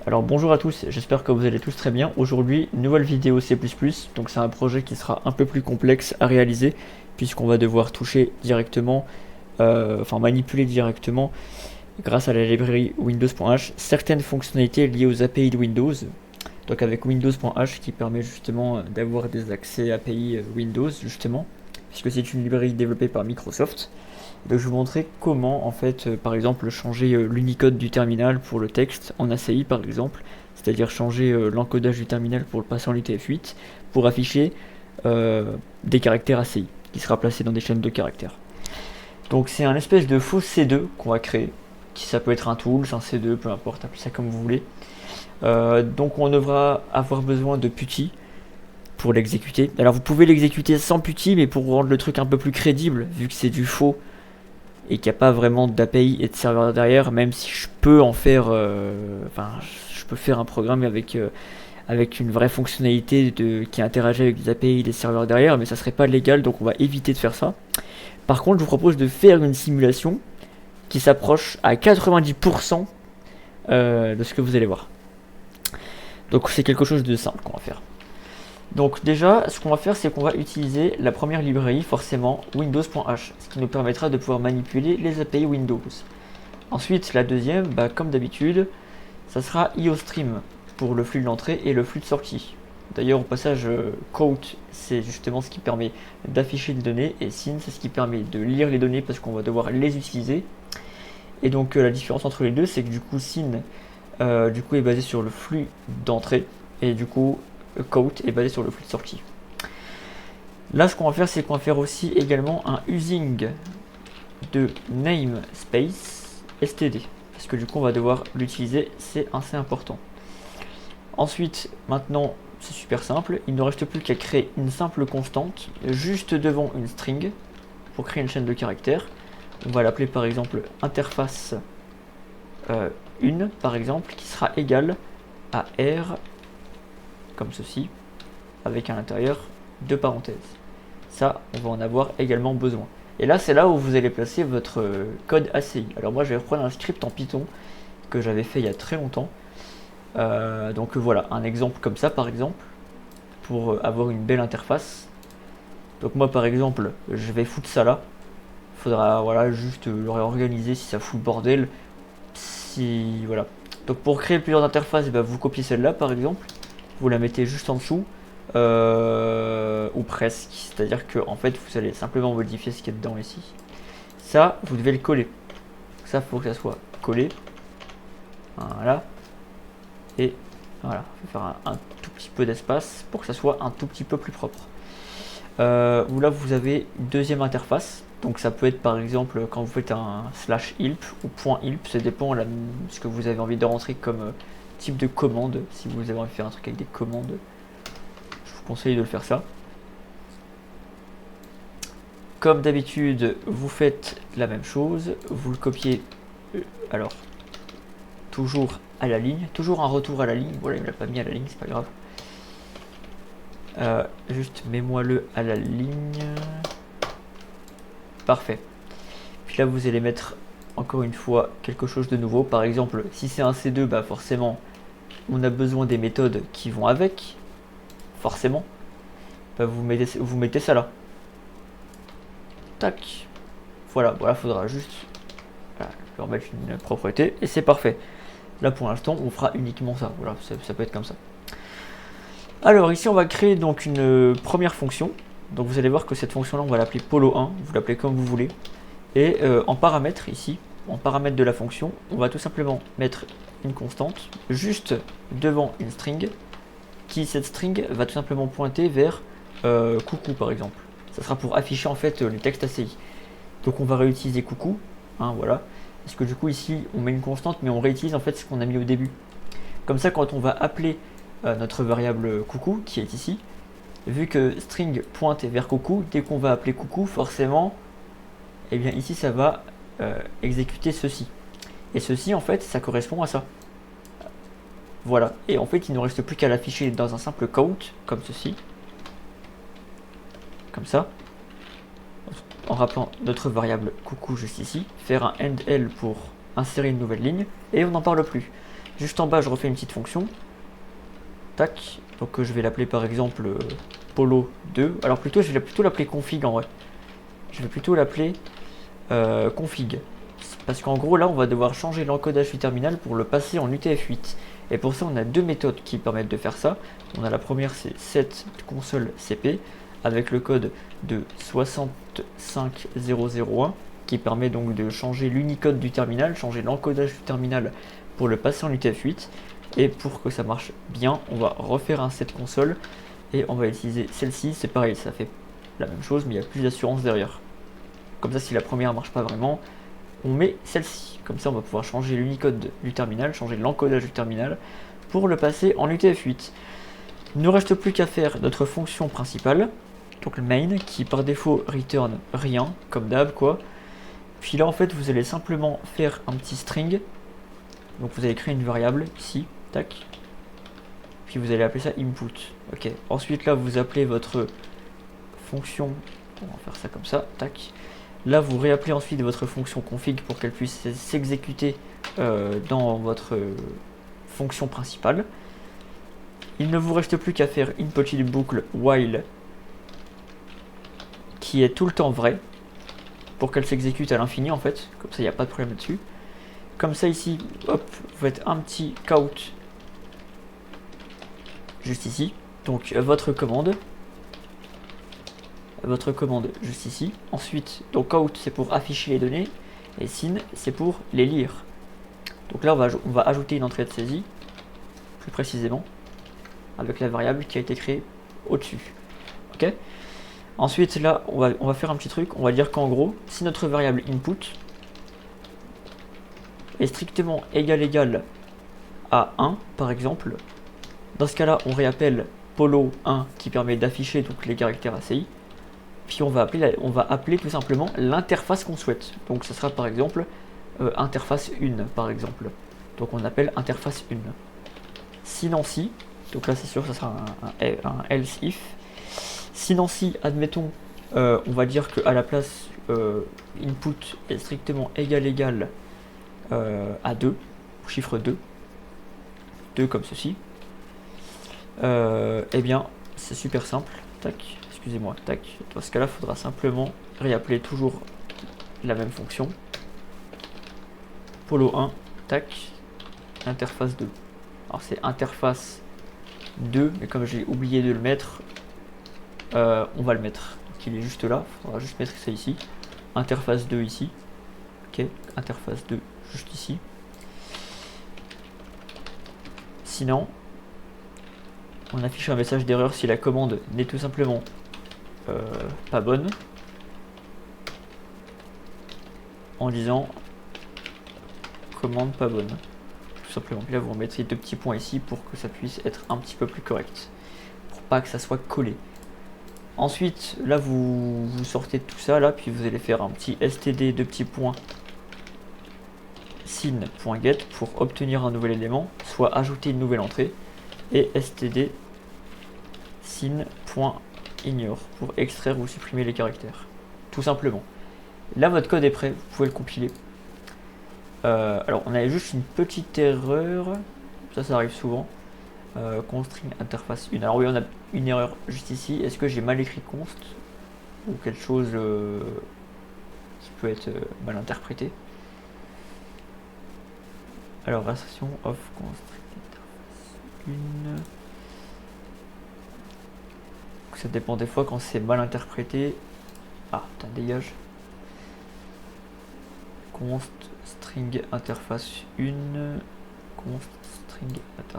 Alors bonjour à tous, j'espère que vous allez tous très bien. Aujourd'hui, nouvelle vidéo C++, donc c'est un projet qui sera un peu plus complexe à réaliser puisqu'on va devoir toucher directement, manipuler directement grâce à la librairie Windows.h certaines fonctionnalités liées aux API de Windows. Donc avec Windows.h qui permet justement d'avoir des accès API Windows justement, puisque c'est une librairie développée par Microsoft. Donc je vais vous montrer comment en fait par exemple changer l'Unicode du terminal pour le texte en ACI par exemple, c'est-à-dire changer l'encodage du terminal pour le passer en UTF-8 pour afficher des caractères ACI qui sera placé dans des chaînes de caractères. Donc c'est un espèce de faux C2 qu'on va créer, qui ça peut être un tool, un C2, peu importe, appelez ça comme vous voulez. Donc on devra avoir besoin de PuTTY pour l'exécuter. Alors vous pouvez l'exécuter sans PuTTY, mais pour rendre le truc un peu plus crédible, vu que c'est du faux, et qu'il n'y a pas vraiment d'API et de serveur derrière, même si je peux en faire, je peux faire un programme avec une vraie fonctionnalité qui interagit avec des API et des serveurs derrière, mais ça serait pas légal, donc on va éviter de faire ça. Par contre, je vous propose de faire une simulation qui s'approche à 90% de ce que vous allez voir. Donc c'est quelque chose de simple qu'on va faire. Donc déjà, ce qu'on va faire, c'est qu'on va utiliser la première librairie, forcément, Windows.h, ce qui nous permettra de pouvoir manipuler les API Windows. Ensuite, la deuxième, comme d'habitude, ça sera IOStream pour le flux de l'entrée et le flux de sortie. D'ailleurs, au passage, Quote, c'est justement ce qui permet d'afficher les données, et Syn, c'est ce qui permet de lire les données parce qu'on va devoir les utiliser. Et donc, la différence entre les deux, c'est que du coup, Syn est basé sur le flux d'entrée, et du coup, Quote est basé sur le flux de sortie. Là, ce qu'on va faire, c'est qu'on va faire aussi également un using de namespace std, parce que du coup, on va devoir l'utiliser, c'est assez important. Ensuite, maintenant, c'est super simple, il ne reste plus qu'à créer une simple constante juste devant une string pour créer une chaîne de caractères. On va l'appeler par exemple interface 1 par exemple, qui sera égale à r comme ceci, avec à l'intérieur deux parenthèses. Ça, on va en avoir également besoin. Et là, c'est là où vous allez placer votre code ACI. Alors moi, je vais reprendre un script en Python que j'avais fait il y a très longtemps. Donc voilà, un exemple comme ça, par exemple, pour avoir une belle interface. Donc moi, par exemple, je vais foutre ça là. Il faudra juste le réorganiser si ça fout le bordel. Voilà. Donc pour créer plusieurs interfaces, vous copiez celle-là, par exemple. Vous la mettez juste en dessous, ou presque, c'est-à-dire que en fait vous allez simplement modifier ce qu'il y a dedans ici. Ça, vous devez le coller. Ça, faut que ça soit collé. Voilà. Et voilà, il faut faire un tout petit peu d'espace pour que ça soit un tout petit peu plus propre. Où là vous avez une deuxième interface. Donc ça peut être par exemple quand vous faites un /ilp ou .ilp, ça dépend de ce que vous avez envie de rentrer comme type de commande. Si vous avez envie de faire un truc avec des commandes, je vous conseille de le faire ça. Comme d'habitude, vous faites la même chose, vous le copiez, alors toujours à la ligne, toujours un retour à la ligne. Voilà, il ne l'a pas mis à la ligne, c'est pas grave. Juste mets-moi-le à la ligne. Parfait. Puis là, vous allez mettre encore une fois quelque chose de nouveau. Par exemple, si c'est un C2, forcément, on a besoin des méthodes qui vont avec. Forcément. Vous mettez ça là. Tac. Voilà, faudra juste leur mettre une propriété et c'est parfait. Là, pour l'instant, on fera uniquement ça. Voilà, ça peut être comme ça. Alors ici, on va créer donc une première fonction. Donc vous allez voir que cette fonction-là, on va l'appeler polo1. Vous l'appelez comme vous voulez. Et en paramètre ici, en paramètre de la fonction, on va tout simplement mettre une constante juste devant une string, cette string va tout simplement pointer vers coucou par exemple. Ça sera pour afficher en fait le texte ACI. Donc on va réutiliser coucou, voilà. Parce que du coup ici on met une constante mais on réutilise en fait ce qu'on a mis au début. Comme ça quand on va appeler notre variable coucou qui est ici, vu que string pointe vers coucou, dès qu'on va appeler coucou forcément, et bien ici ça va exécuter ceci. Et ceci en fait ça correspond à ça. Voilà, et en fait il ne reste plus qu'à l'afficher dans un simple count, comme ceci. Comme ça. En rappelant notre variable coucou juste ici. Faire un endl pour insérer une nouvelle ligne, et on n'en parle plus. Juste en bas, je refais une petite fonction. Tac. Donc je vais l'appeler par exemple Polo 2. Alors plutôt, je vais plutôt l'appeler config en vrai. Je vais plutôt l'appeler config. Parce qu'en gros, là, on va devoir changer l'encodage du terminal pour le passer en UTF-8. Et pour ça, on a deux méthodes qui permettent de faire ça. On a la première, c'est set console CP avec le code de 65001 qui permet donc de changer l'unicode du terminal, changer l'encodage du terminal pour le passer en UTF-8. Et pour que ça marche bien, on va refaire un set console et on va utiliser celle-ci. C'est pareil, ça fait la même chose, mais il y a plus d'assurance derrière. Comme ça, si la première ne marche pas vraiment, on met celle-ci. Comme ça, on va pouvoir changer l'unicode du terminal, changer l'encodage du terminal pour le passer en UTF-8. Il ne nous reste plus qu'à faire notre fonction principale, donc le main, qui par défaut return rien, comme d'hab quoi. Puis là, en fait, vous allez simplement faire un petit string. Donc vous allez créer une variable ici, tac. Puis vous allez appeler ça input. Ok. Ensuite, là, vous appelez votre fonction. On va faire ça comme ça, tac. Là, vous réappelez ensuite votre fonction config pour qu'elle puisse s'exécuter dans votre fonction principale. Il ne vous reste plus qu'à faire une petite boucle while qui est tout le temps vraie pour qu'elle s'exécute à l'infini en fait. Comme ça, il n'y a pas de problème là-dessus. Comme ça, ici, hop, vous faites un petit count juste ici. Donc, votre commande juste ici. Ensuite, donc out c'est pour afficher les données et sin c'est pour les lire. Donc là on va ajouter une entrée de saisie plus précisément avec la variable qui a été créée au-dessus. Ok. Ensuite là on va faire un petit truc, on va dire qu'en gros si notre variable input est strictement égal à 1 par exemple, dans ce cas là on réappelle polo 1 qui permet d'afficher donc les caractères ACI. Puis on va appeler tout simplement l'interface qu'on souhaite. Donc ce sera par exemple interface 1 par exemple. Donc on appelle interface 1. Sinon si, donc là c'est sûr que ça sera un else if. Sinon si, admettons, on va dire qu'à la place input est strictement égal à 2, chiffre 2, 2 comme ceci. Eh bien c'est super simple, tac. Excusez-moi, tac. Dans ce cas-là, il faudra simplement réappeler toujours la même fonction. Polo 1, tac. Interface 2. Alors c'est interface 2, mais comme j'ai oublié de le mettre, on va le mettre. Donc il est juste là, il faudra juste mettre ça ici. Interface 2 ici. Ok, interface 2 juste ici. Sinon, on affiche un message d'erreur si la commande n'est tout simplement pas bonne, en disant commande pas bonne tout simplement. Puis là vous remettrez deux petits points ici pour que ça puisse être un petit peu plus correct, pour pas que ça soit collé. Ensuite là vous sortez de tout ça là, puis vous allez faire un petit std deux petits points sin.get pour obtenir un nouvel élément, soit ajouter une nouvelle entrée, et std sin.ignore pour extraire ou supprimer les caractères, tout simplement. Là votre code est prêt, vous pouvez le compiler. Alors on avait juste une petite erreur, ça arrive souvent. Constring interface 1. Alors oui, on a une erreur juste ici. Est-ce que j'ai mal écrit const ou quelque chose qui peut être mal interprété? Alors version of constring interface 1. Ça dépend des fois quand c'est mal interprété. Ah putain, dégage. Const string interface 1. Const string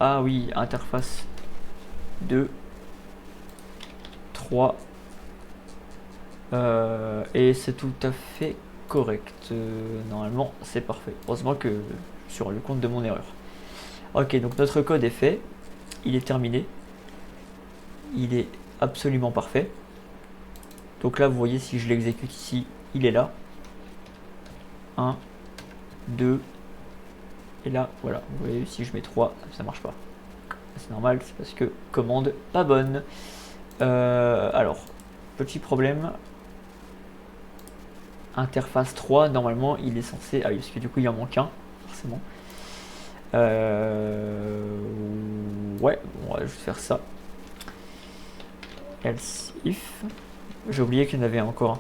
ah oui, interface 2 3 et c'est tout à fait correct. Normalement c'est parfait. Heureusement que je me suis rendu compte de mon erreur. Ok, donc notre code est fait, il est terminé, il est absolument parfait. Donc là vous voyez, si je l'exécute ici, il est là. 1 2 et là voilà, vous voyez, si je mets 3 ça marche pas. C'est normal, c'est parce que commande pas bonne. Alors petit problème, interface 3 normalement il est censé, ah oui, parce que du coup il en manque un forcément. Ouais, on va juste faire ça. Else if. J'ai oublié qu'il y en avait encore un.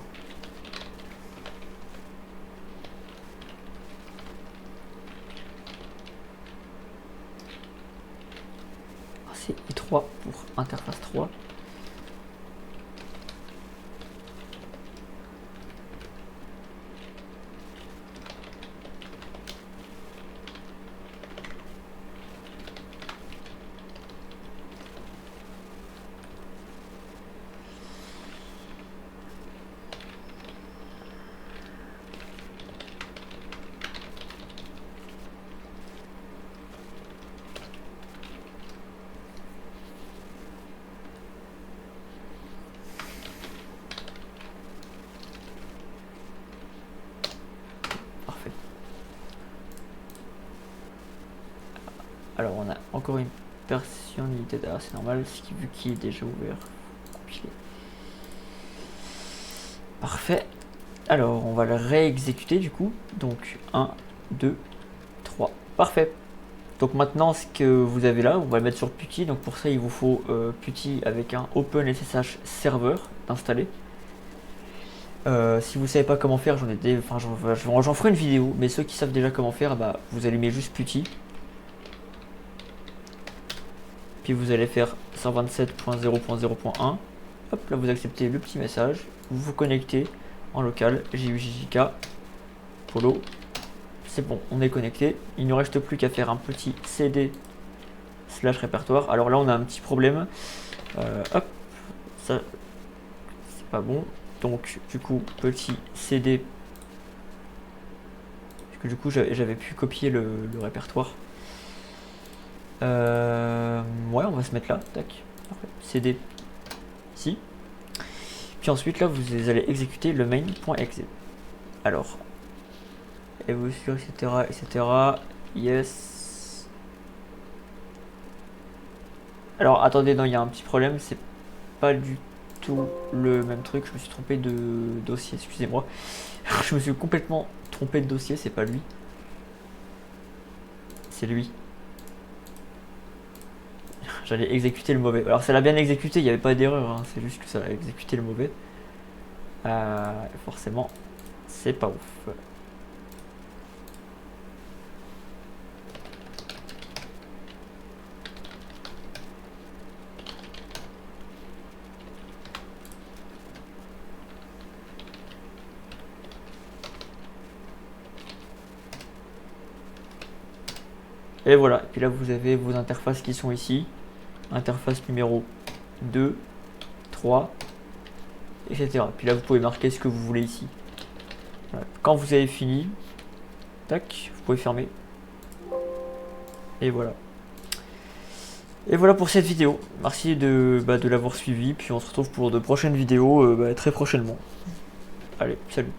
Ah, c'est i3 pour interface 3. Parfait. Alors on a encore une version limitée. Ah, c'est normal, vu qu'il est déjà ouvert. Compiler. Parfait. Alors on va le réexécuter du coup. Donc 1, 2, 3. Parfait. Donc maintenant ce que vous avez là, on va le mettre sur Putty. Donc pour ça il vous faut Putty avec un OpenSSH server installé. Si vous savez pas comment faire, j'en ferai une vidéo, mais ceux qui savent déjà comment faire, bah, vous allumez juste Putty. Puis vous allez faire 127.0.0.1. Hop, là vous acceptez le petit message, vous vous connectez en local, JUJJK, follow. C'est bon, on est connecté. Il ne nous reste plus qu'à faire un petit CD / répertoire. Alors là on a un petit problème. Hop, ça c'est pas bon. Donc du coup petit CD, parce que du coup j'avais pu copier le répertoire. Ouais, on va se mettre là, tac, CD ici. Puis ensuite là vous allez exécuter le main.exe. Alors évolution, etc. Yes. Alors attendez, non, il y a un petit problème, c'est pas du tout le même truc, je me suis trompé de dossier, excusez-moi. Je me suis complètement trompé de dossier, c'est pas lui. C'est lui. J'allais exécuter le mauvais. Alors ça l'a bien exécuté, il n'y avait pas d'erreur, hein. C'est juste que ça a exécuté le mauvais. Forcément, c'est pas ouf. Et voilà, et puis là vous avez vos interfaces qui sont ici. Interface numéro 2, 3, etc. Puis là vous pouvez marquer ce que vous voulez ici. Voilà. Quand vous avez fini, tac, vous pouvez fermer. Et voilà. Et voilà pour cette vidéo. Merci de l'avoir suivi. Puis on se retrouve pour de prochaines vidéos très prochainement. Allez, salut.